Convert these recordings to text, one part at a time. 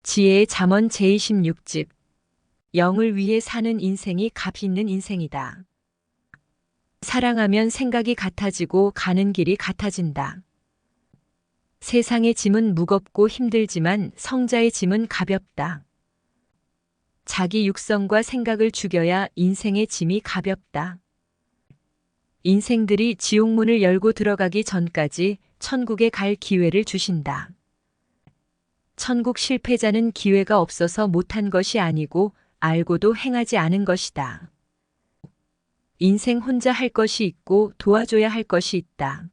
지혜의 잠언 제26집. 영을 위해 사는 인생이 값 있는 인생이다. 사랑하면 생각이 같아지고 가는 길이 같아진다. 세상의 짐은 무겁고 힘들지만 성자의 짐은 가볍다. 자기 육성과 생각을 죽여야 인생의 짐이 가볍다. 인생들이 지옥문을 열고 들어가기 전까지 천국에 갈 기회를 주신다. 천국 실패자는 기회가 없어서 못한 것이 아니고 알고도 행하지 않은 것이다. 인생 혼자 할 것이 있고 도와줘야 할 것이 있다.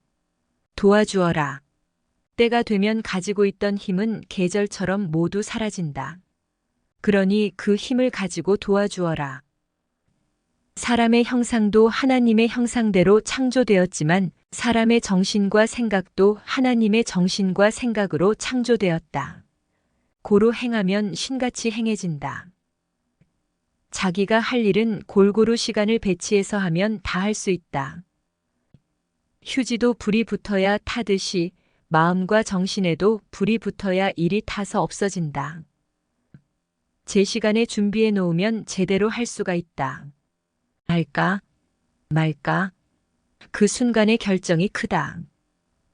도와주어라. 때가 되면 가지고 있던 힘은 계절처럼 모두 사라진다. 그러니 그 힘을 가지고 도와주어라. 사람의 형상도 하나님의 형상대로 창조되었지만 사람의 정신과 생각도 하나님의 정신과 생각으로 창조되었다. 고루 행하면 신같이 행해진다. 자기가 할 일은 골고루 시간을 배치해서 하면 다 할 수 있다. 휴지도 불이 붙어야 타듯이 마음과 정신에도 불이 붙어야 일이 타서 없어진다. 제 시간에 준비해 놓으면 제대로 할 수가 있다. 할까? 말까? 그 순간의 결정이 크다.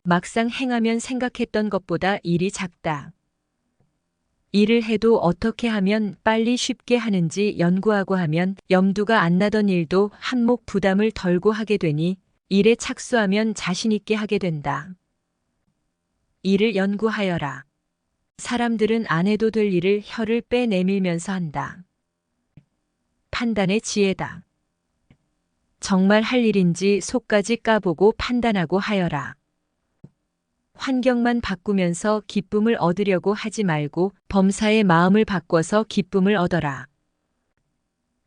막상 행하면 생각했던 것보다 일이 작다. 일을 해도 어떻게 하면 빨리 쉽게 하는지 연구하고 하면 염두가 안 나던 일도 한몫 부담을 덜고 하게 되니 일에 착수하면 자신 있게 하게 된다. 일을 연구하여라. 사람들은 안 해도 될 일을 혀를 빼내밀면서 한다. 판단의 지혜다. 정말 할 일인지 속까지 까보고 판단하고 하여라. 환경만 바꾸면서 기쁨을 얻으려고 하지 말고 범사의 마음을 바꿔서 기쁨을 얻어라.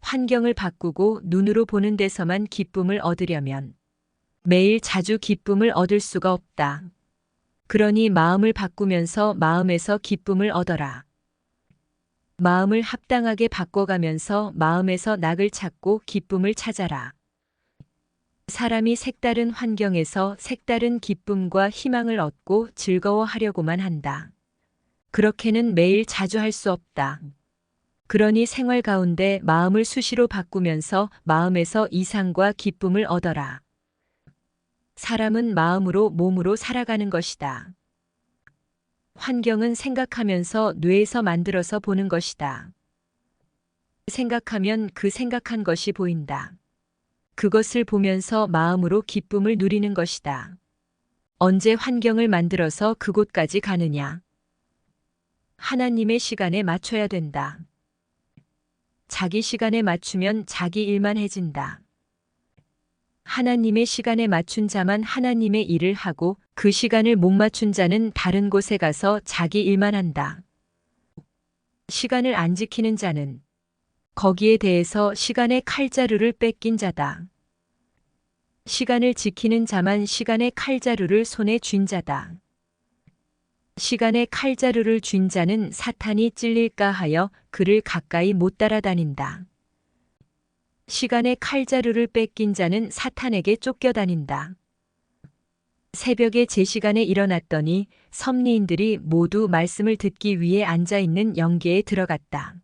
환경을 바꾸고 눈으로 보는 데서만 기쁨을 얻으려면 매일 자주 기쁨을 얻을 수가 없다. 그러니 마음을 바꾸면서 마음에서 기쁨을 얻어라. 마음을 합당하게 바꿔가면서 마음에서 낙을 찾고 기쁨을 찾아라. 사람이 색다른 환경에서 색다른 기쁨과 희망을 얻고 즐거워하려고만 한다. 그렇게는 매일 자주 할 수 없다. 그러니 생활 가운데 마음을 수시로 바꾸면서 마음에서 이상과 기쁨을 얻어라. 사람은 마음으로 몸으로 살아가는 것이다. 환경은 생각하면서 뇌에서 만들어서 보는 것이다. 생각하면 그 생각한 것이 보인다. 그것을 보면서 마음으로 기쁨을 누리는 것이다. 언제 환경을 만들어서 그곳까지 가느냐? 하나님의 시간에 맞춰야 된다. 자기 시간에 맞추면 자기 일만 해진다. 하나님의 시간에 맞춘 자만 하나님의 일을 하고 그 시간을 못 맞춘 자는 다른 곳에 가서 자기 일만 한다. 시간을 안 지키는 자는 거기에 대해서 시간의 칼자루를 뺏긴 자다. 시간을 지키는 자만 시간의 칼자루를 손에 쥔 자다. 시간의 칼자루를 쥔 자는 사탄이 찔릴까 하여 그를 가까이 못 따라다닌다. 시간의 칼자루를 뺏긴 자는 사탄에게 쫓겨다닌다. 새벽에 제 시간에 일어났더니 섭리인들이 모두 말씀을 듣기 위해 앉아있는 영계에 들어갔다.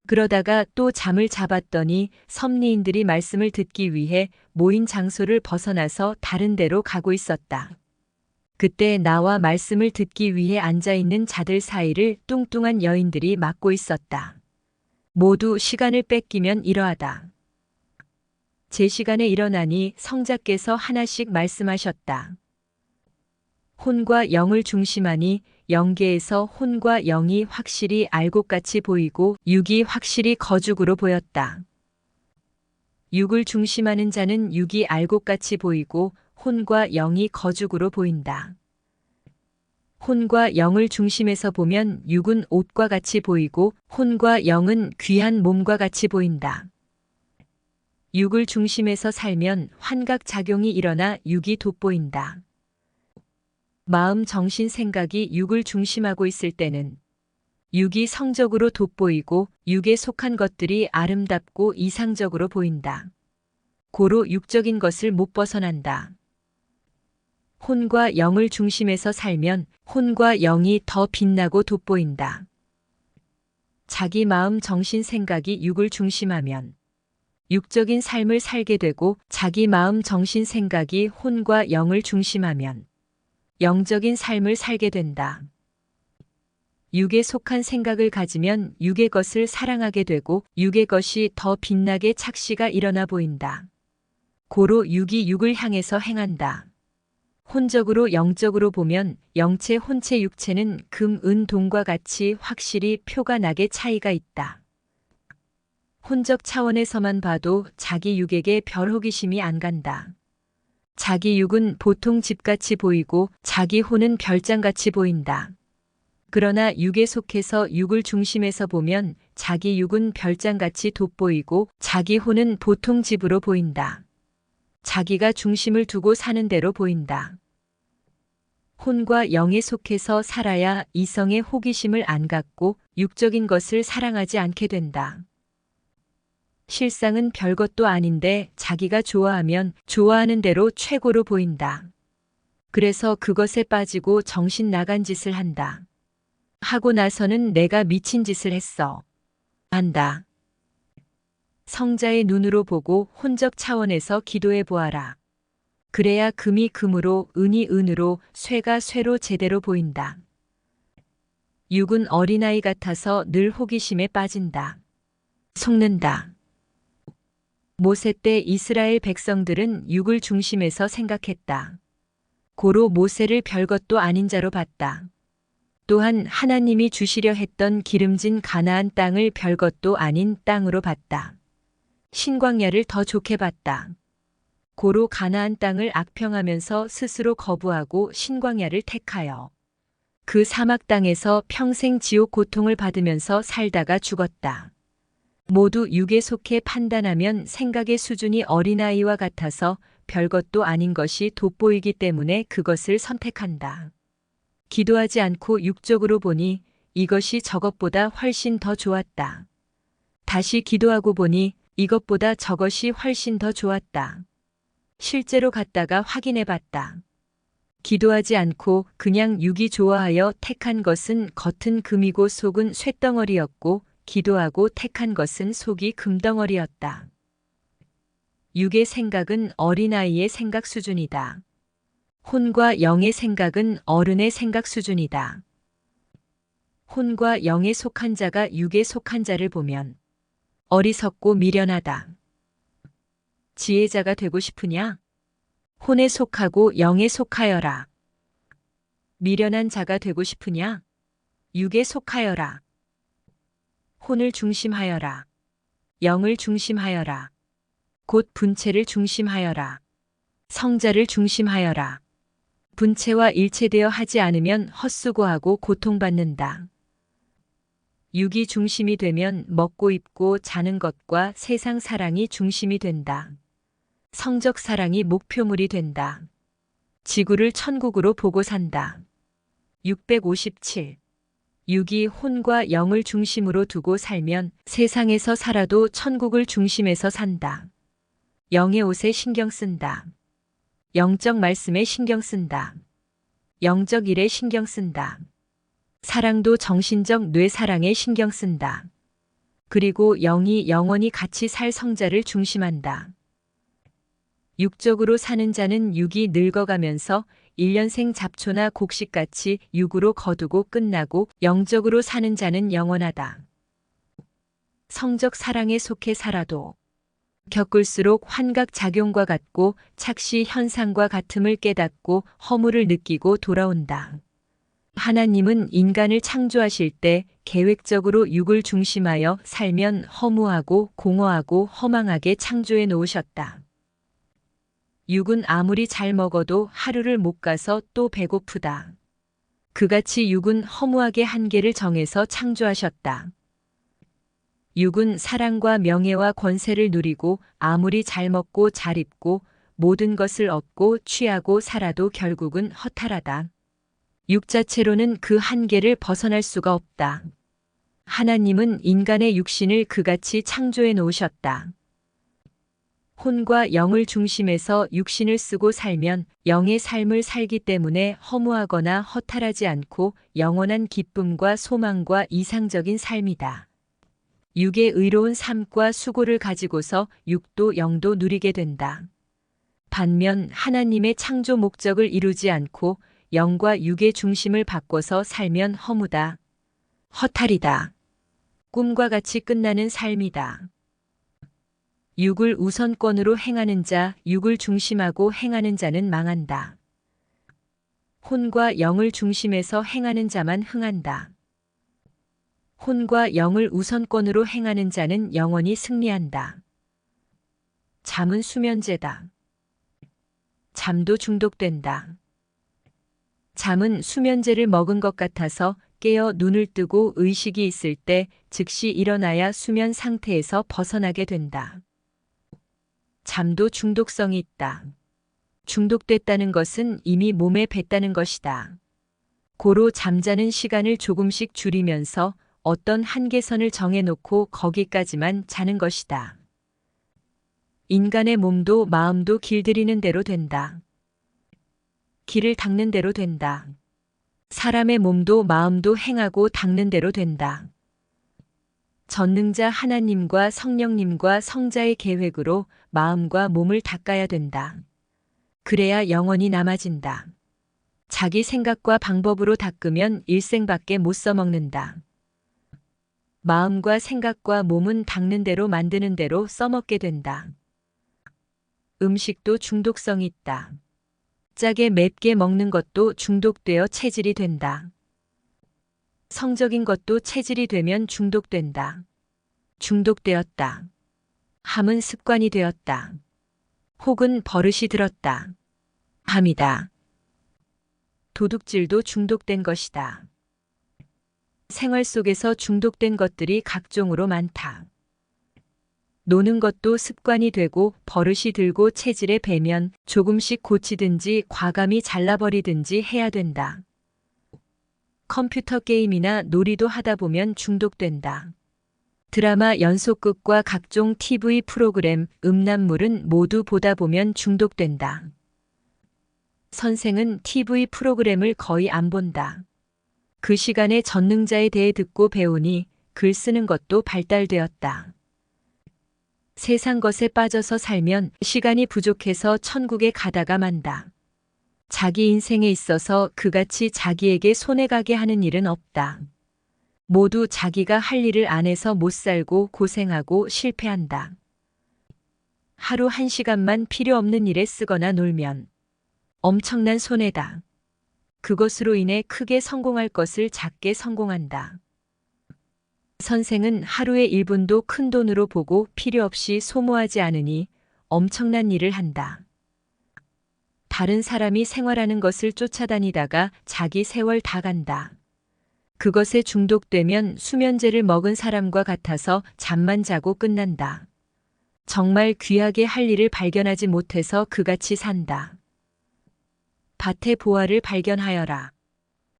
그러다가 또 잠을 잡았더니 섭리인들이 말씀을 듣기 위해 모인 장소를 벗어나서 다른 데로 가고 있었다. 그때 나와 말씀을 듣기 위해 앉아있는 자들 사이를 뚱뚱한 여인들이 막고 있었다. 모두 시간을 뺏기면 이러하다. 제 시간에 일어나니 성자께서 하나씩 말씀하셨다. 혼과 영을 중심하니 영계에서 혼과 영이 확실히 알곡같이 보이고 육이 확실히 거죽으로 보였다. 육을 중심하는 자는 육이 알곡같이 보이고 혼과 영이 거죽으로 보인다. 혼과 영을 중심해서 보면 육은 옷과 같이 보이고 혼과 영은 귀한 몸과 같이 보인다. 육을 중심해서 살면 환각작용이 일어나 육이 돋보인다. 마음, 정신, 생각이 육을 중심하고 있을 때는 육이 성적으로 돋보이고 육에 속한 것들이 아름답고 이상적으로 보인다. 고로 육적인 것을 못 벗어난다. 혼과 영을 중심해서 살면 혼과 영이 더 빛나고 돋보인다. 자기 마음, 정신, 생각이 육을 중심하면 육적인 삶을 살게 되고 자기 마음, 정신, 생각이 혼과 영을 중심하면 영적인 삶을 살게 된다. 육에 속한 생각을 가지면 육의 것을 사랑하게 되고 육의 것이 더 빛나게 착시가 일어나 보인다. 고로 육이 육을 향해서 행한다. 혼적으로 영적으로 보면 영체, 혼체, 육체는 금, 은, 동과 같이 확실히 표가 나게 차이가 있다. 혼적 차원에서만 봐도 자기 육에게 별 호기심이 안 간다. 자기 육은 보통 집같이 보이고 자기 혼은 별장같이 보인다. 그러나 육에 속해서 육을 중심에서 보면 자기 육은 별장같이 돋보이고 자기 혼은 보통 집으로 보인다. 자기가 중심을 두고 사는 대로 보인다. 혼과 영에 속해서 살아야 이성의 호기심을 안 갖고 육적인 것을 사랑하지 않게 된다. 실상은 별것도 아닌데 자기가 좋아하면 좋아하는 대로 최고로 보인다. 그래서 그것에 빠지고 정신 나간 짓을 한다. 하고 나서는 내가 미친 짓을 했어. 한다. 성자의 눈으로 보고 혼적 차원에서 기도해 보아라. 그래야 금이 금으로, 은이 은으로, 쇠가 쇠로 제대로 보인다. 육은 어린아이 같아서 늘 호기심에 빠진다. 속는다. 모세 때 이스라엘 백성들은 육을 중심에서 생각했다. 고로 모세를 별것도 아닌 자로 봤다. 또한 하나님이 주시려 했던 기름진 가나안 땅을 별것도 아닌 땅으로 봤다. 신광야를 더 좋게 봤다. 고로 가나안 땅을 악평하면서 스스로 거부하고 신광야를 택하여 그 사막 땅에서 평생 지옥 고통을 받으면서 살다가 죽었다. 모두 육에 속해 판단하면 생각의 수준이 어린아이와 같아서 별것도 아닌 것이 돋보이기 때문에 그것을 선택한다. 기도하지 않고 육적으로 보니 이것이 저것보다 훨씬 더 좋았다. 다시 기도하고 보니 이것보다 저것이 훨씬 더 좋았다. 실제로 갔다가 확인해 봤다. 기도하지 않고 그냥 육이 좋아하여 택한 것은 겉은 금이고 속은 쇳덩어리였고 기도하고 택한 것은 속이 금덩어리였다. 육의 생각은 어린아이의 생각 수준이다. 혼과 영의 생각은 어른의 생각 수준이다. 혼과 영에 속한 자가 육에 속한 자를 보면 어리석고 미련하다. 지혜자가 되고 싶으냐? 혼에 속하고 영에 속하여라. 미련한 자가 되고 싶으냐? 육에 속하여라. 혼을 중심하여라. 영을 중심하여라. 곧 분체를 중심하여라. 성자를 중심하여라. 분체와 일체되어 하지 않으면 헛수고하고 고통받는다. 육이 중심이 되면 먹고 입고 자는 것과 세상 사랑이 중심이 된다. 성적 사랑이 목표물이 된다. 지구를 천국으로 보고 산다. 657. 육이 혼과 영을 중심으로 두고 살면 세상에서 살아도 천국을 중심에서 산다. 영의 옷에 신경 쓴다. 영적 말씀에 신경 쓴다. 영적 일에 신경 쓴다. 사랑도 정신적 뇌 사랑에 신경 쓴다. 그리고 영이 영원히 같이 살 성자를 중심한다. 육적으로 사는 자는 육이 늙어가면서 1년생 잡초나 곡식같이 육으로 거두고 끝나고 영적으로 사는 자는 영원하다. 성적 사랑에 속해 살아도 겪을수록 환각작용과 같고 착시 현상과 같음을 깨닫고 허물을 느끼고 돌아온다. 하나님은 인간을 창조하실 때 계획적으로 육을 중심하여 살면 허무하고 공허하고 허망하게 창조해 놓으셨다. 육은 아무리 잘 먹어도 하루를 못 가서 또 배고프다. 그같이 육은 허무하게 한계를 정해서 창조하셨다. 육은 사랑과 명예와 권세를 누리고 아무리 잘 먹고 잘 입고 모든 것을 얻고 취하고 살아도 결국은 허탈하다. 육 자체로는 그 한계를 벗어날 수가 없다. 하나님은 인간의 육신을 그같이 창조해 놓으셨다. 혼과 영을 중심해서 육신을 쓰고 살면 영의 삶을 살기 때문에 허무하거나 허탈하지 않고 영원한 기쁨과 소망과 이상적인 삶이다. 육의 의로운 삶과 수고를 가지고서 육도 영도 누리게 된다. 반면 하나님의 창조 목적을 이루지 않고 영과 육의 중심을 바꿔서 살면 허무다. 허탈이다. 꿈과 같이 끝나는 삶이다. 육을 우선권으로 행하는 자, 육을 중심하고 행하는 자는 망한다. 혼과 영을 중심해서 행하는 자만 흥한다. 혼과 영을 우선권으로 행하는 자는 영원히 승리한다. 잠은 수면제다. 잠도 중독된다. 잠은 수면제를 먹은 것 같아서 깨어 눈을 뜨고 의식이 있을 때 즉시 일어나야 수면 상태에서 벗어나게 된다. 잠도 중독성이 있다. 중독됐다는 것은 이미 몸에 뱄다는 것이다. 고로 잠자는 시간을 조금씩 줄이면서 어떤 한계선을 정해놓고 거기까지만 자는 것이다. 인간의 몸도 마음도 길들이는 대로 된다. 길을 닦는 대로 된다. 사람의 몸도 마음도 행하고 닦는 대로 된다. 전능자 하나님과 성령님과 성자의 계획으로 마음과 몸을 닦아야 된다. 그래야 영원히 남아진다. 자기 생각과 방법으로 닦으면 일생밖에 못 써먹는다. 마음과 생각과 몸은 닦는 대로 만드는 대로 써먹게 된다. 음식도 중독성이 있다. 짜게 맵게 먹는 것도 중독되어 체질이 된다. 성적인 것도 체질이 되면 중독된다. 중독되었다. 함은 습관이 되었다. 혹은 버릇이 들었다. 함이다. 도둑질도 중독된 것이다. 생활 속에서 중독된 것들이 각종으로 많다. 노는 것도 습관이 되고 버릇이 들고 체질에 배면 조금씩 고치든지 과감히 잘라버리든지 해야 된다. 컴퓨터 게임이나 놀이도 하다 보면 중독된다. 드라마 연속극과 각종 TV 프로그램, 음란물은 모두 보다 보면 중독된다. 선생은 TV 프로그램을 거의 안 본다. 그 시간에 전능자에 대해 듣고 배우니 글 쓰는 것도 발달되었다. 세상 것에 빠져서 살면 시간이 부족해서 천국에 가다가 만다. 자기 인생에 있어서 그같이 자기에게 손해가게 하는 일은 없다. 모두 자기가 할 일을 안 해서 못 살고 고생하고 실패한다. 하루 1시간만 필요 없는 일에 쓰거나 놀면 엄청난 손해다. 그것으로 인해 크게 성공할 것을 작게 성공한다. 선생은 하루의 1분도 큰 돈으로 보고 필요 없이 소모하지 않으니 엄청난 일을 한다. 다른 사람이 생활하는 것을 쫓아다니다가 자기 세월 다 간다. 그것에 중독되면 수면제를 먹은 사람과 같아서 잠만 자고 끝난다. 정말 귀하게 할 일을 발견하지 못해서 그같이 산다. 밭의 보화를 발견하여라.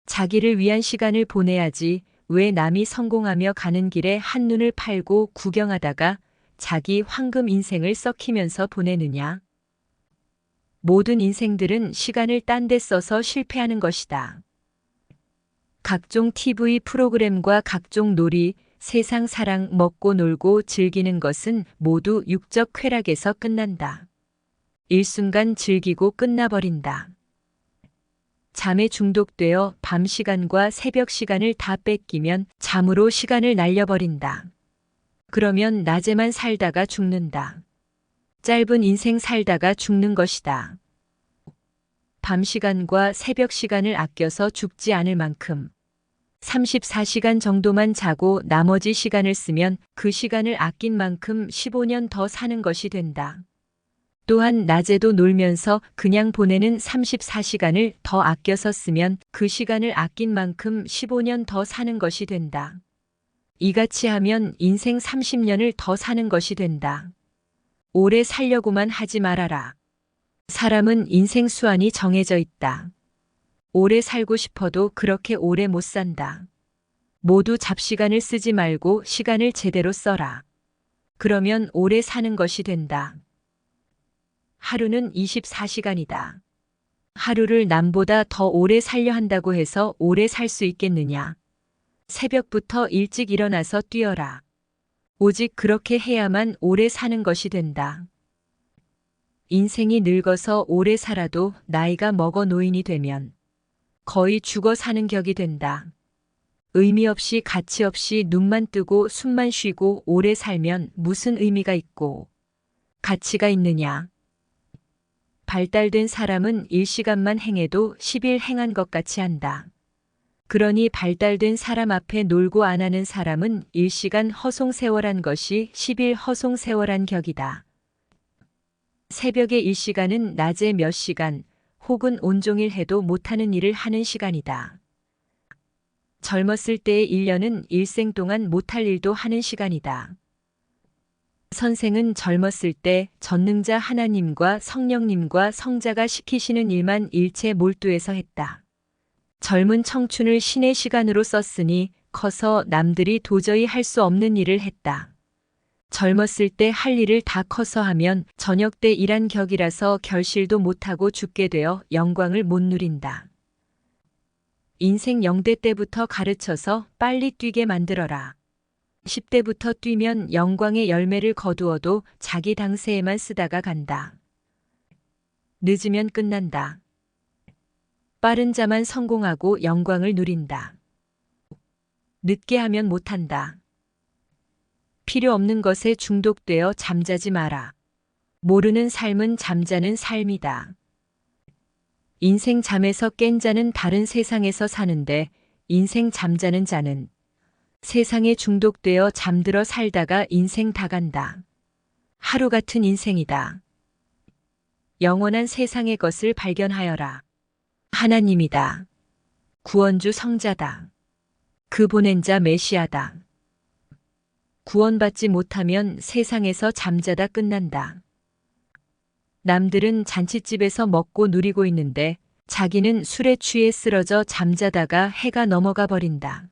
자기를 위한 시간을 보내야지 왜 남이 성공하며 가는 길에 한눈을 팔고 구경하다가 자기 황금 인생을 썩히면서 보내느냐. 모든 인생들은 시간을 딴 데 써서 실패하는 것이다. 각종 TV 프로그램과 각종 놀이, 세상 사랑 먹고 놀고 즐기는 것은 모두 육적 쾌락에서 끝난다. 일순간 즐기고 끝나버린다. 잠에 중독되어 밤 시간과 새벽 시간을 다 뺏기면 잠으로 시간을 날려버린다. 그러면 낮에만 살다가 죽는다. 짧은 인생 살다가 죽는 것이다. 밤 시간과 새벽 시간을 아껴서 죽지 않을 만큼 34시간 정도만 자고 나머지 시간을 쓰면 그 시간을 아낀 만큼 15년 더 사는 것이 된다. 또한 낮에도 놀면서 그냥 보내는 34시간을 더 아껴서 쓰면 그 시간을 아낀 만큼 15년 더 사는 것이 된다. 이같이 하면 인생 30년을 더 사는 것이 된다. 오래 살려고만 하지 말아라. 사람은 인생 수완이 정해져 있다. 오래 살고 싶어도 그렇게 오래 못 산다. 모두 잡시간을 쓰지 말고 시간을 제대로 써라. 그러면 오래 사는 것이 된다. 하루는 24시간이다. 하루를 남보다 더 오래 살려 한다고 해서 오래 살 수 있겠느냐. 새벽부터 일찍 일어나서 뛰어라. 오직 그렇게 해야만 오래 사는 것이 된다. 인생이 늙어서 오래 살아도 나이가 먹어 노인이 되면 거의 죽어 사는 격이 된다. 의미 없이 가치 없이 눈만 뜨고 숨만 쉬고 오래 살면 무슨 의미가 있고 가치가 있느냐. 발달된 사람은 1시간만 행해도 10일 행한 것 같이 한다. 그러니 발달된 사람 앞에 놀고 안 하는 사람은 1시간 허송세월한 것이 10일 허송세월한 격이다. 새벽의 1시간은 낮에 몇 시간 혹은 온종일 해도 못하는 일을 하는 시간이다. 젊었을 때의 1년은 일생 동안 못할 일도 하는 시간이다. 선생은 젊었을 때 전능자 하나님과 성령님과 성자가 시키시는 일만 일체 몰두해서 했다. 젊은 청춘을 신의 시간으로 썼으니 커서 남들이 도저히 할 수 없는 일을 했다. 젊었을 때 할 일을 다 커서 하면 저녁 때 일한 격이라서 결실도 못하고 죽게 되어 영광을 못 누린다. 인생 0대 때부터 가르쳐서 빨리 뛰게 만들어라. 10대부터 뛰면 영광의 열매를 거두어도 자기 당세에만 쓰다가 간다. 늦으면 끝난다. 빠른 자만 성공하고 영광을 누린다. 늦게 하면 못한다. 필요 없는 것에 중독되어 잠자지 마라. 모르는 삶은 잠자는 삶이다. 인생 잠에서 깬 자는 다른 세상에서 사는데 인생 잠자는 자는 세상에 중독되어 잠들어 살다가 인생 다 간다. 하루 같은 인생이다. 영원한 세상의 것을 발견하여라. 하나님이다. 구원주 성자다. 그 보낸 자 메시아다. 구원받지 못하면 세상에서 잠자다 끝난다. 남들은 잔칫집에서 먹고 누리고 있는데 자기는 술에 취해 쓰러져 잠자다가 해가 넘어가 버린다.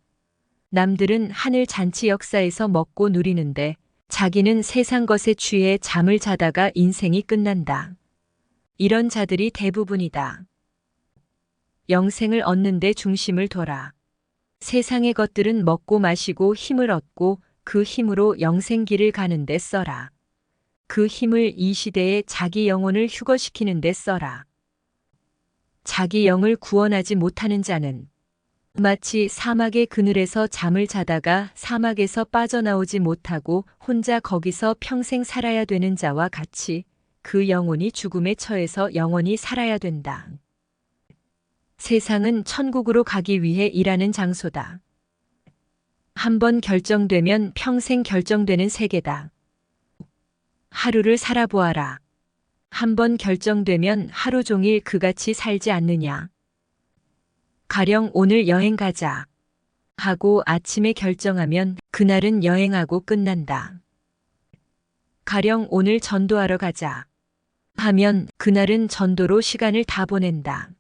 남들은 하늘 잔치 역사에서 먹고 누리는데 자기는 세상 것에 취해 잠을 자다가 인생이 끝난다. 이런 자들이 대부분이다. 영생을 얻는 데 중심을 둬라. 세상의 것들은 먹고 마시고 힘을 얻고 그 힘으로 영생길을 가는 데 써라. 그 힘을 이 시대에 자기 영혼을 휴거시키는 데 써라. 자기 영을 구원하지 못하는 자는 마치 사막의 그늘에서 잠을 자다가 사막에서 빠져나오지 못하고 혼자 거기서 평생 살아야 되는 자와 같이 그 영혼이 죽음에 처해서 영원히 살아야 된다. 세상은 천국으로 가기 위해 일하는 장소다. 한번 결정되면 평생 결정되는 세계다. 하루를 살아보아라. 한번 결정되면 하루 종일 그같이 살지 않느냐. 가령 오늘 여행 가자 하고 아침에 결정하면 그날은 여행하고 끝난다. 가령 오늘 전도하러 가자 하면 그날은 전도로 시간을 다 보낸다.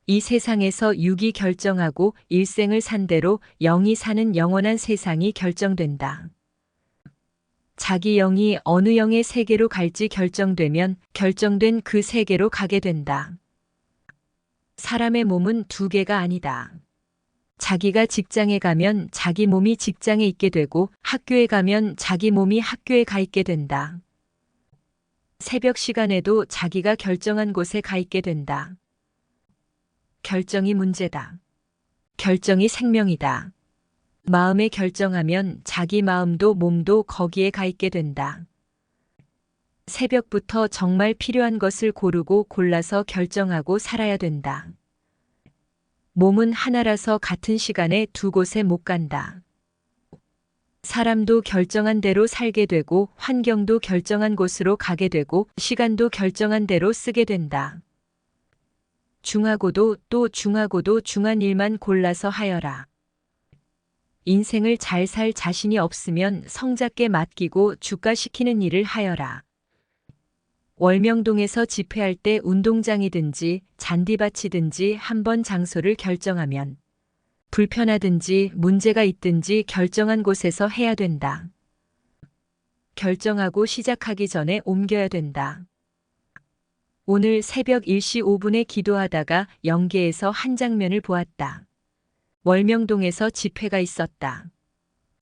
이 세상에서 육이 결정하고 일생을 산 대로 영이 사는 영원한 세상이 결정된다. 자기 영이 어느 영의 세계로 갈지 결정되면 결정된 그 세계로 가게 된다. 사람의 몸은 두 개가 아니다. 자기가 직장에 가면 자기 몸이 직장에 있게 되고 학교에 가면 자기 몸이 학교에 가 있게 된다. 새벽 시간에도 자기가 결정한 곳에 가 있게 된다. 결정이 문제다. 결정이 생명이다. 마음에 결정하면 자기 마음도 몸도 거기에 가 있게 된다. 새벽부터 정말 필요한 것을 고르고 골라서 결정하고 살아야 된다. 몸은 하나라서 같은 시간에 두 곳에 못 간다. 사람도 결정한 대로 살게 되고 환경도 결정한 곳으로 가게 되고 시간도 결정한 대로 쓰게 된다. 중하고도 또 중하고도 중한 일만 골라서 하여라. 인생을 잘 살 자신이 없으면 성자께 맡기고 주가시키는 일을 하여라. 월명동에서 집회할 때 운동장이든지 잔디밭이든지 한번 장소를 결정하면 불편하든지 문제가 있든지 결정한 곳에서 해야 된다. 결정하고 시작하기 전에 옮겨야 된다. 오늘 새벽 1시 5분에 기도하다가 영계에서 한 장면을 보았다. 월명동에서 집회가 있었다.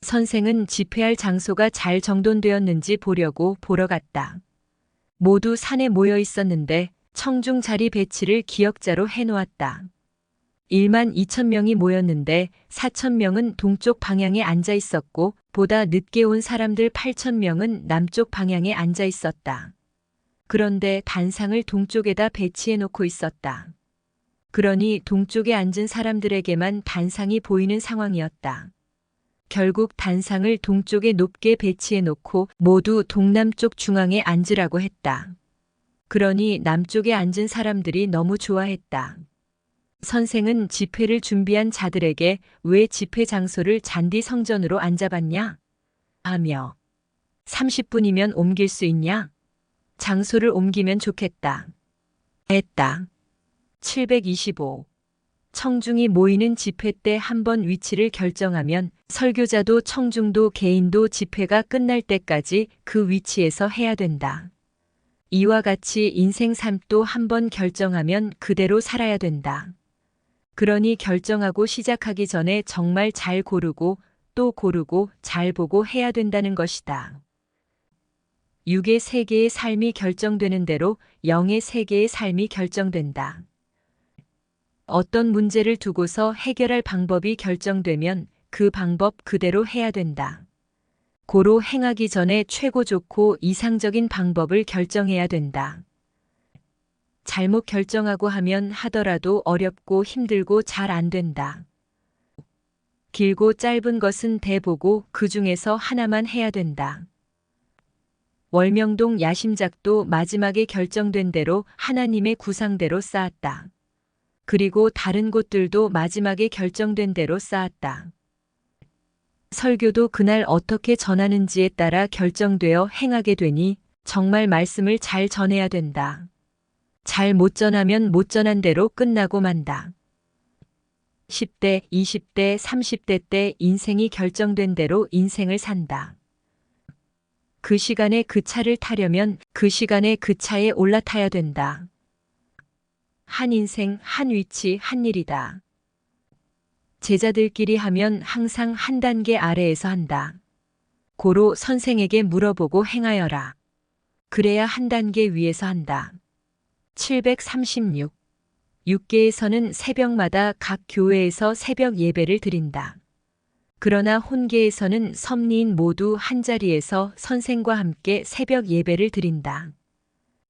선생은 집회할 장소가 잘 정돈되었는지 보려고 보러 갔다. 모두 산에 모여 있었는데 청중 자리 배치를 기역자로 해놓았다. 1만 2천 명이 모였는데 4천 명은 동쪽 방향에 앉아 있었고 보다 늦게 온 사람들 8천 명은 남쪽 방향에 앉아 있었다. 그런데 단상을 동쪽에다 배치해 놓고 있었다. 그러니 동쪽에 앉은 사람들에게만 단상이 보이는 상황이었다. 결국 단상을 동쪽에 높게 배치해 놓고 모두 동남쪽 중앙에 앉으라고 했다. 그러니 남쪽에 앉은 사람들이 너무 좋아했다. 선생은 집회를 준비한 자들에게 왜 집회 장소를 잔디 성전으로 안 잡았냐? 하며 30분이면 옮길 수 있냐? 장소를 옮기면 좋겠다. 했다. 725. 청중이 모이는 집회 때 한 번 위치를 결정하면 설교자도 청중도 개인도 집회가 끝날 때까지 그 위치에서 해야 된다. 이와 같이 인생 삶도 한 번 결정하면 그대로 살아야 된다. 그러니 결정하고 시작하기 전에 정말 잘 고르고 또 고르고 잘 보고 해야 된다는 것이다. 육의 세계의 삶이 결정되는 대로 영의 세계의 삶이 결정된다. 어떤 문제를 두고서 해결할 방법이 결정되면 그 방법 그대로 해야 된다. 고로 행하기 전에 최고 좋고 이상적인 방법을 결정해야 된다. 잘못 결정하고 하면 하더라도 어렵고 힘들고 잘 안 된다. 길고 짧은 것은 대보고 그 중에서 하나만 해야 된다. 월명동 야심작도 마지막에 결정된 대로 하나님의 구상대로 쌓았다. 그리고 다른 곳들도 마지막에 결정된 대로 쌓았다. 설교도 그날 어떻게 전하는지에 따라 결정되어 행하게 되니 정말 말씀을 잘 전해야 된다. 잘 못 전하면 못 전한 대로 끝나고 만다. 10대, 20대, 30대 때 인생이 결정된 대로 인생을 산다. 그 시간에 그 차를 타려면 그 시간에 그 차에 올라타야 된다. 한 인생, 한 위치, 한 일이다. 제자들끼리 하면 항상 한 단계 아래에서 한다. 고로 선생에게 물어보고 행하여라. 그래야 한 단계 위에서 한다. 736. 육계에서는 새벽마다 각 교회에서 새벽 예배를 드린다. 그러나 혼계에서는 섭리인 모두 한자리에서 선생과 함께 새벽 예배를 드린다.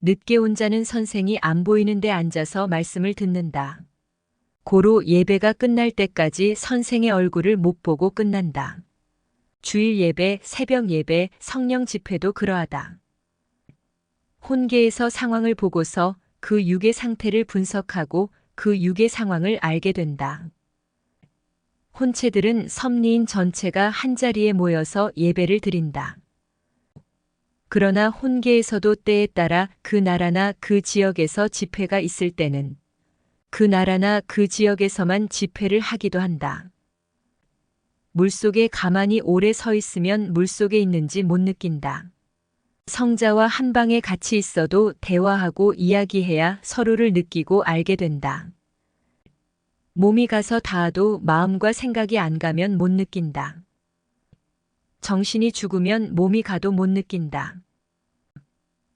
늦게 온 자는 선생이 안 보이는 데 앉아서 말씀을 듣는다. 고로 예배가 끝날 때까지 선생의 얼굴을 못 보고 끝난다. 주일 예배, 새벽 예배, 성령 집회도 그러하다. 혼계에서 상황을 보고서 그 육의 상태를 분석하고 그 육의 상황을 알게 된다. 혼체들은 섭리인 전체가 한자리에 모여서 예배를 드린다. 그러나 혼계에서도 때에 따라 그 나라나 그 지역에서 집회가 있을 때는 그 나라나 그 지역에서만 집회를 하기도 한다. 물속에 가만히 오래 서 있으면 물속에 있는지 못 느낀다. 성자와 한 방에 같이 있어도 대화하고 이야기해야 서로를 느끼고 알게 된다. 몸이 가서 닿아도 마음과 생각이 안 가면 못 느낀다. 정신이 죽으면 몸이 가도 못 느낀다.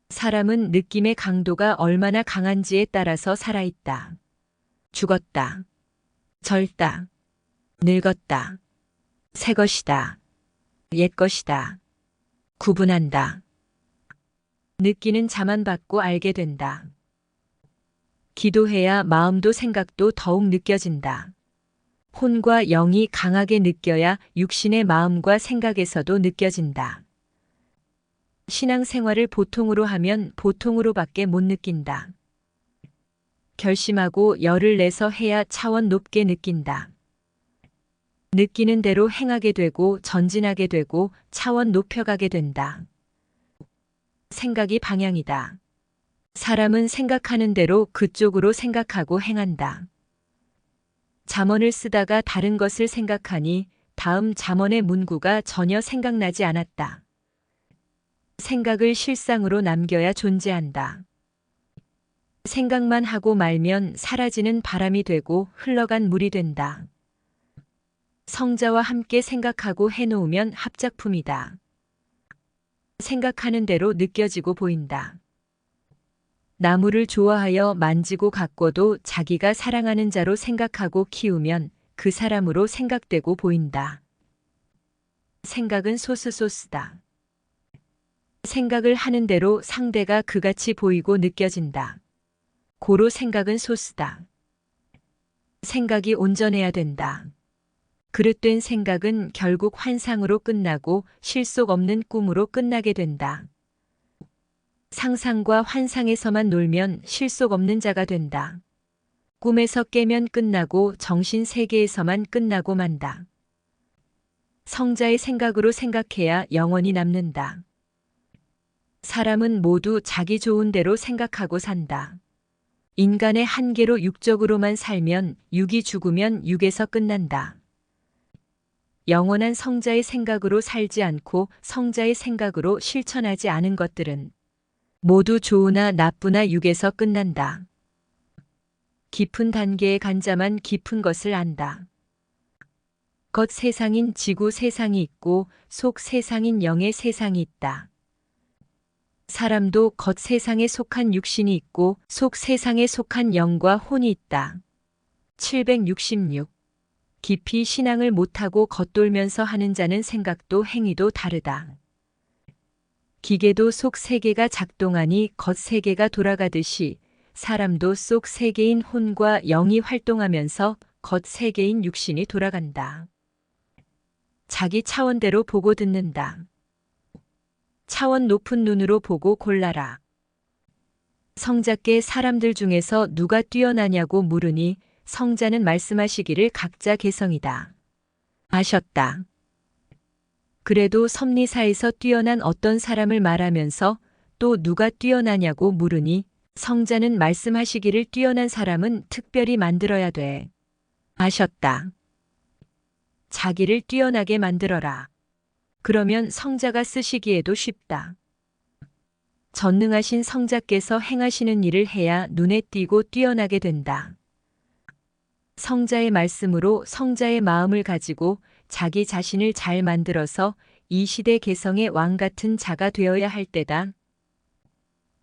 사람은 느낌의 강도가 얼마나 강한지에 따라서 살아있다. 죽었다. 젊다. 늙었다. 새 것이다. 옛 것이다. 구분한다. 느끼는 자만 받고 알게 된다. 기도해야 마음도 생각도 더욱 느껴진다. 혼과 영이 강하게 느껴야 육신의 마음과 생각에서도 느껴진다. 신앙생활을 보통으로 하면 보통으로밖에 못 느낀다. 결심하고 열을 내서 해야 차원 높게 느낀다. 느끼는 대로 행하게 되고 전진하게 되고 차원 높여가게 된다. 생각이 방향이다. 사람은 생각하는 대로 그쪽으로 생각하고 행한다. 잠언을 쓰다가 다른 것을 생각하니 다음 잠언의 문구가 전혀 생각나지 않았다. 생각을 실상으로 남겨야 존재한다. 생각만 하고 말면 사라지는 바람이 되고 흘러간 물이 된다. 성자와 함께 생각하고 해놓으면 합작품이다. 생각하는 대로 느껴지고 보인다. 나무를 좋아하여 만지고 가꿔도 자기가 사랑하는 자로 생각하고 키우면 그 사람으로 생각되고 보인다. 생각은 소스다. 생각을 하는 대로 상대가 그같이 보이고 느껴진다. 고로 생각은 소스다. 생각이 온전해야 된다. 그릇된 생각은 결국 환상으로 끝나고 실속 없는 꿈으로 끝나게 된다. 상상과 환상에서만 놀면 실속 없는 자가 된다. 꿈에서 깨면 끝나고 정신 세계에서만 끝나고 만다. 성자의 생각으로 생각해야 영원히 남는다. 사람은 모두 자기 좋은 대로 생각하고 산다. 인간의 한계로 육적으로만 살면 육이 죽으면 육에서 끝난다. 영원한 성자의 생각으로 살지 않고 성자의 생각으로 실천하지 않은 것들은 모두 좋으나 나쁘나 육에서 끝난다. 깊은 단계에 간 자만 깊은 것을 안다. 겉 세상인 지구 세상이 있고 속 세상인 영의 세상이 있다. 사람도 겉 세상에 속한 육신이 있고 속 세상에 속한 영과 혼이 있다. 766. 깊이 신앙을 못하고 겉돌면서 하는 자는 생각도 행위도 다르다. 기계도 속 세계가 작동하니 겉 세계가 돌아가듯이 사람도 속 세계인 혼과 영이 활동하면서 겉 세계인 육신이 돌아간다. 자기 차원대로 보고 듣는다. 차원 높은 눈으로 보고 골라라. 성자께 사람들 중에서 누가 뛰어나냐고 물으니 성자는 말씀하시기를 각자 개성이다. 하셨다. 그래도 섭리사에서 뛰어난 어떤 사람을 말하면서 또 누가 뛰어나냐고 물으니 성자는 말씀하시기를 뛰어난 사람은 특별히 만들어야 돼. 하셨다. 자기를 뛰어나게 만들어라. 그러면 성자가 쓰시기에도 쉽다. 전능하신 성자께서 행하시는 일을 해야 눈에 띄고 뛰어나게 된다. 성자의 말씀으로 성자의 마음을 가지고 자기 자신을 잘 만들어서 이 시대 개성의 왕 같은 자가 되어야 할 때다.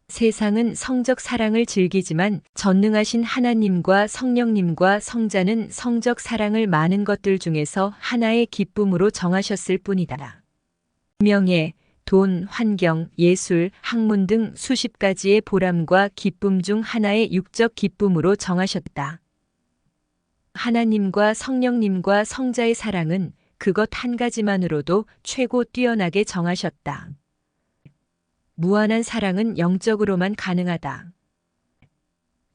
세상은 성적 사랑을 즐기지만 전능하신 하나님과 성령님과 성자는 성적 사랑을 많은 것들 중에서 하나의 기쁨으로 정하셨을 뿐이다. 명예, 돈, 환경, 예술, 학문 등 수십 가지의 보람과 기쁨 중 하나의 육적 기쁨으로 정하셨다. 하나님과 성령님과 성자의 사랑은 그것 한 가지만으로도 최고 뛰어나게 정하셨다. 무한한 사랑은 영적으로만 가능하다.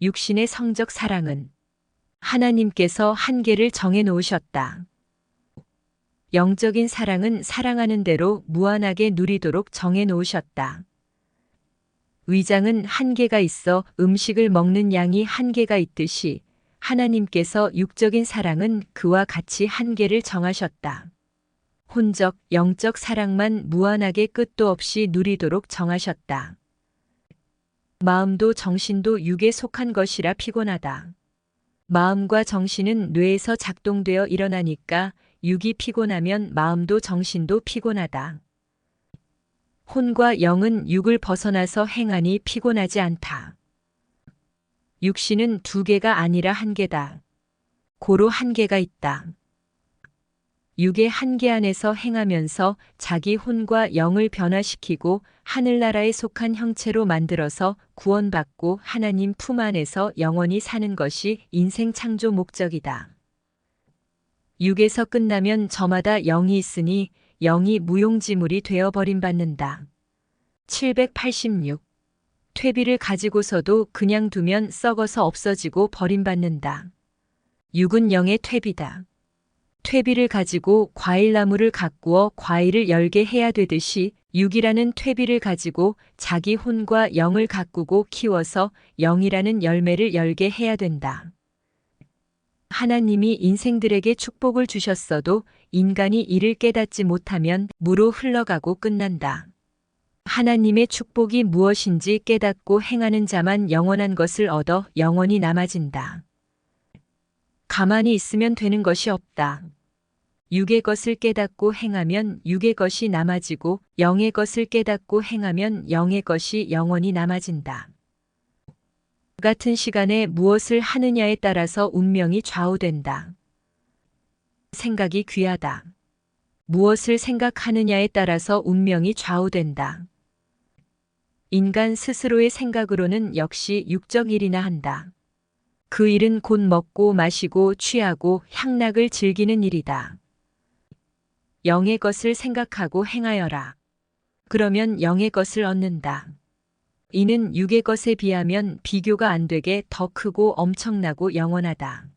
육신의 성적 사랑은 하나님께서 한계를 정해 놓으셨다. 영적인 사랑은 사랑하는 대로 무한하게 누리도록 정해 놓으셨다. 위장은 한계가 있어 음식을 먹는 양이 한계가 있듯이 하나님께서 육적인 사랑은 그와 같이 한계를 정하셨다. 혼적, 영적 사랑만 무한하게 끝도 없이 누리도록 정하셨다. 마음도 정신도 육에 속한 것이라 피곤하다. 마음과 정신은 뇌에서 작동되어 일어나니까 육이 피곤하면 마음도 정신도 피곤하다. 혼과 영은 육을 벗어나서 행하니 피곤하지 않다. 육신은 두 개가 아니라 한 개다. 고로 한계가 있다. 육의 한계 안에서 행하면서 자기 혼과 영을 변화시키고 하늘나라에 속한 형체로 만들어서 구원받고 하나님 품 안에서 영원히 사는 것이 인생 창조 목적이다. 육에서 끝나면 저마다 영이 있으니 영이 무용지물이 되어 버림받는다. 786. 퇴비를 가지고서도 그냥 두면 썩어서 없어지고 버림받는다. 육은 영의 퇴비다. 퇴비를 가지고 과일나무를 가꾸어 과일을 열게 해야 되듯이 육이라는 퇴비를 가지고 자기 혼과 영을 가꾸고 키워서 영이라는 열매를 열게 해야 된다. 하나님이 인생들에게 축복을 주셨어도 인간이 이를 깨닫지 못하면 무로 흘러가고 끝난다. 하나님의 축복이 무엇인지 깨닫고 행하는 자만 영원한 것을 얻어 영원히 남아진다. 가만히 있으면 되는 것이 없다. 육의 것을 깨닫고 행하면 육의 것이 남아지고 영의 것을 깨닫고 행하면 영의 것이 영원히 남아진다. 같은 시간에 무엇을 하느냐에 따라서 운명이 좌우된다. 생각이 귀하다. 무엇을 생각하느냐에 따라서 운명이 좌우된다. 인간 스스로의 생각으로는 역시 육적 일이나 한다. 그 일은 곧 먹고 마시고 취하고 향락을 즐기는 일이다. 영의 것을 생각하고 행하여라. 그러면 영의 것을 얻는다. 이는 육의 것에 비하면 비교가 안 되게 더 크고 엄청나고 영원하다.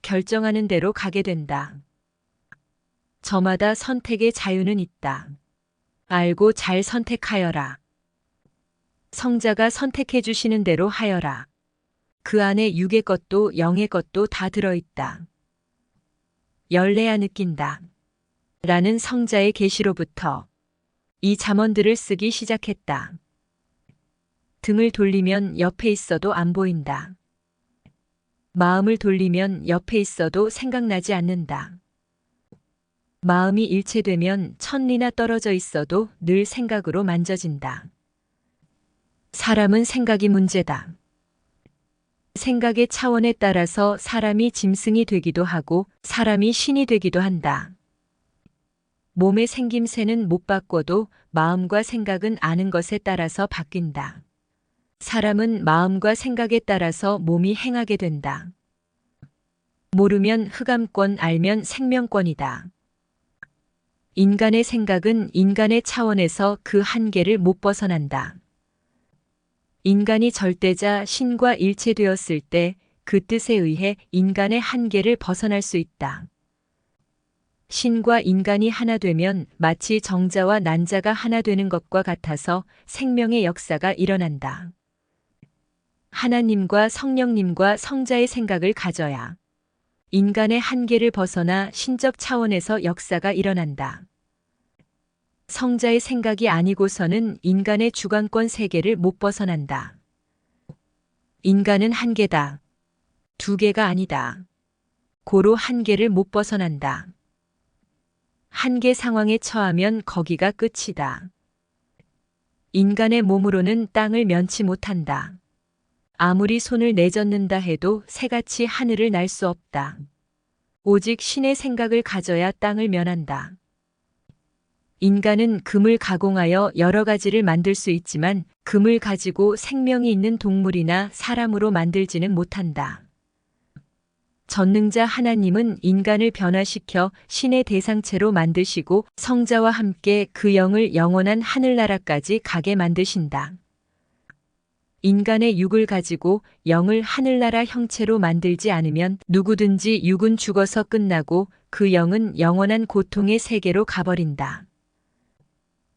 결정하는 대로 가게 된다. 저마다 선택의 자유는 있다. 알고 잘 선택하여라. 성자가 선택해 주시는 대로 하여라. 그 안에 육의 것도 영의 것도 다 들어있다. 열내야 느낀다. 라는 성자의 계시로부터 이 잠언들을 쓰기 시작했다. 등을 돌리면 옆에 있어도 안 보인다. 마음을 돌리면 옆에 있어도 생각나지 않는다. 마음이 일체되면 천리나 떨어져 있어도 늘 생각으로 만져진다. 사람은 생각이 문제다. 생각의 차원에 따라서 사람이 짐승이 되기도 하고 사람이 신이 되기도 한다. 몸의 생김새는 못 바꿔도 마음과 생각은 아는 것에 따라서 바뀐다. 사람은 마음과 생각에 따라서 몸이 행하게 된다. 모르면 흑암권, 알면 생명권이다. 인간의 생각은 인간의 차원에서 그 한계를 못 벗어난다. 인간이 절대자 신과 일체되었을 때 그 뜻에 의해 인간의 한계를 벗어날 수 있다. 신과 인간이 하나 되면 마치 정자와 난자가 하나 되는 것과 같아서 생명의 역사가 일어난다. 하나님과 성령님과 성자의 생각을 가져야 인간의 한계를 벗어나 신적 차원에서 역사가 일어난다. 성자의 생각이 아니고서는 인간의 주관권 세계를 못 벗어난다. 인간은 한계다. 두 개가 아니다. 고로 한계를 못 벗어난다. 한계 상황에 처하면 거기가 끝이다. 인간의 몸으로는 땅을 면치 못한다. 아무리 손을 내젓는다 해도 새같이 하늘을 날 수 없다. 오직 신의 생각을 가져야 땅을 면한다. 인간은 금을 가공하여 여러 가지를 만들 수 있지만 금을 가지고 생명이 있는 동물이나 사람으로 만들지는 못한다. 전능자 하나님은 인간을 변화시켜 신의 대상체로 만드시고 성자와 함께 그 영을 영원한 하늘나라까지 가게 만드신다. 인간의 육을 가지고 영을 하늘나라 형체로 만들지 않으면 누구든지 육은 죽어서 끝나고 그 영은 영원한 고통의 세계로 가버린다.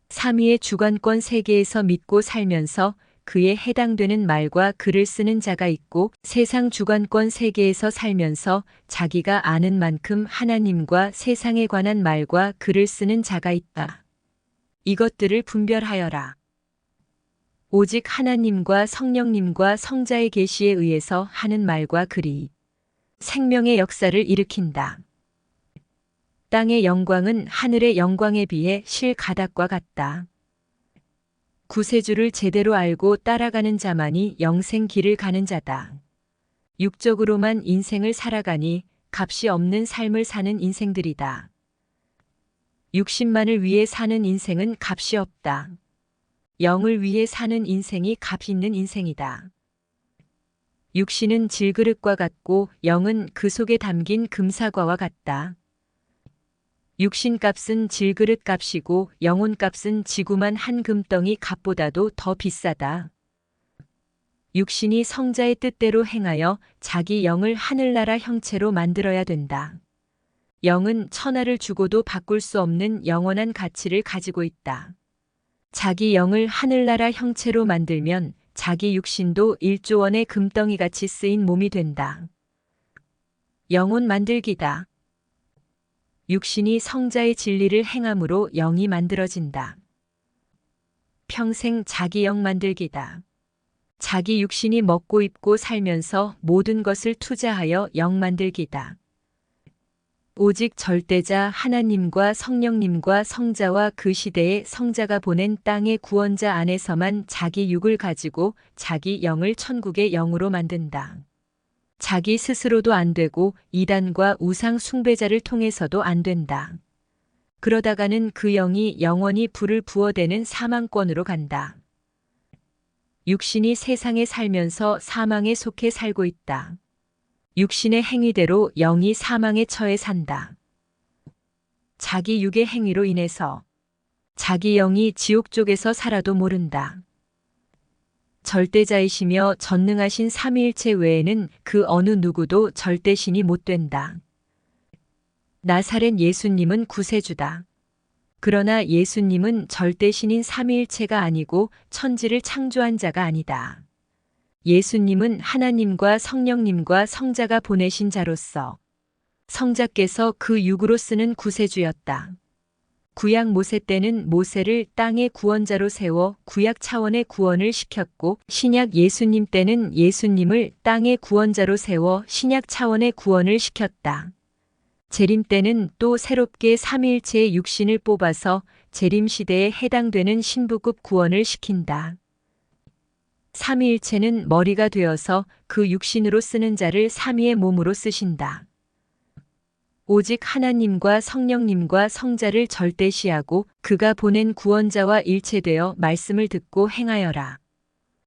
삼위의 주관권 세계에서 믿고 살면서 그에 해당되는 말과 글을 쓰는 자가 있고 세상 주관권 세계에서 살면서 자기가 아는 만큼 하나님과 세상에 관한 말과 글을 쓰는 자가 있다. 이것들을 분별하여라. 오직 하나님과 성령님과 성자의 계시에 의해서 하는 말과 글이 생명의 역사를 일으킨다. 땅의 영광은 하늘의 영광에 비해 실 가닥과 같다. 구세주를 제대로 알고 따라가는 자만이 영생 길을 가는 자다. 육적으로만 인생을 살아가니 값이 없는 삶을 사는 인생들이다. 육신만을 위해 사는 인생은 값이 없다. 영을 위해 사는 인생이 값 있는 인생이다. 육신은 질그릇과 같고 영은 그 속에 담긴 금사과와 같다. 육신값은 질그릇 값이고 영혼값은 지구만 한 금덩이 값보다도 더 비싸다. 육신이 성자의 뜻대로 행하여 자기 영을 하늘나라 형체로 만들어야 된다. 영은 천하를 주고도 바꿀 수 없는 영원한 가치를 가지고 있다. 자기 영을 하늘나라 형체로 만들면 자기 육신도 1조 원의 금덩이같이 쓰인 몸이 된다. 영혼 만들기다. 육신이 성자의 진리를 행함으로 영이 만들어진다. 평생 자기 영 만들기다. 자기 육신이 먹고 입고 살면서 모든 것을 투자하여 영 만들기다. 오직 절대자 하나님과 성령님과 성자와 그 시대의 성자가 보낸 땅의 구원자 안에서만 자기 육을 가지고 자기 영을 천국의 영으로 만든다. 자기 스스로도 안 되고 이단과 우상 숭배자를 통해서도 안 된다. 그러다가는 그 영이 영원히 불을 부어대는 사망권으로 간다. 육신이 세상에 살면서 사망에 속해 살고 있다. 육신의 행위대로 영이 사망에 처해 산다. 자기 육의 행위로 인해서 자기 영이 지옥 쪽에서 살아도 모른다. 절대자이시며 전능하신 삼위일체 외에는 그 어느 누구도 절대신이 못 된다. 나사렛 예수님은 구세주다. 그러나 예수님은 절대신인 삼위일체가 아니고 천지를 창조한 자가 아니다. 예수님은 하나님과 성령님과 성자가 보내신 자로서 성자께서 그 육으로 쓰는 구세주였다. 구약 모세 때는 모세를 땅의 구원자로 세워 구약 차원의 구원을 시켰고 신약 예수님 때는 예수님을 땅의 구원자로 세워 신약 차원의 구원을 시켰다. 재림 때는 또 새롭게 삼위일체의 육신을 뽑아서 재림 시대에 해당되는 신부급 구원을 시킨다. 삼위일체는 머리가 되어서 그 육신으로 쓰는 자를 삼위의 몸으로 쓰신다. 오직 하나님과 성령님과 성자를 절대시하고 그가 보낸 구원자와 일체되어 말씀을 듣고 행하여라.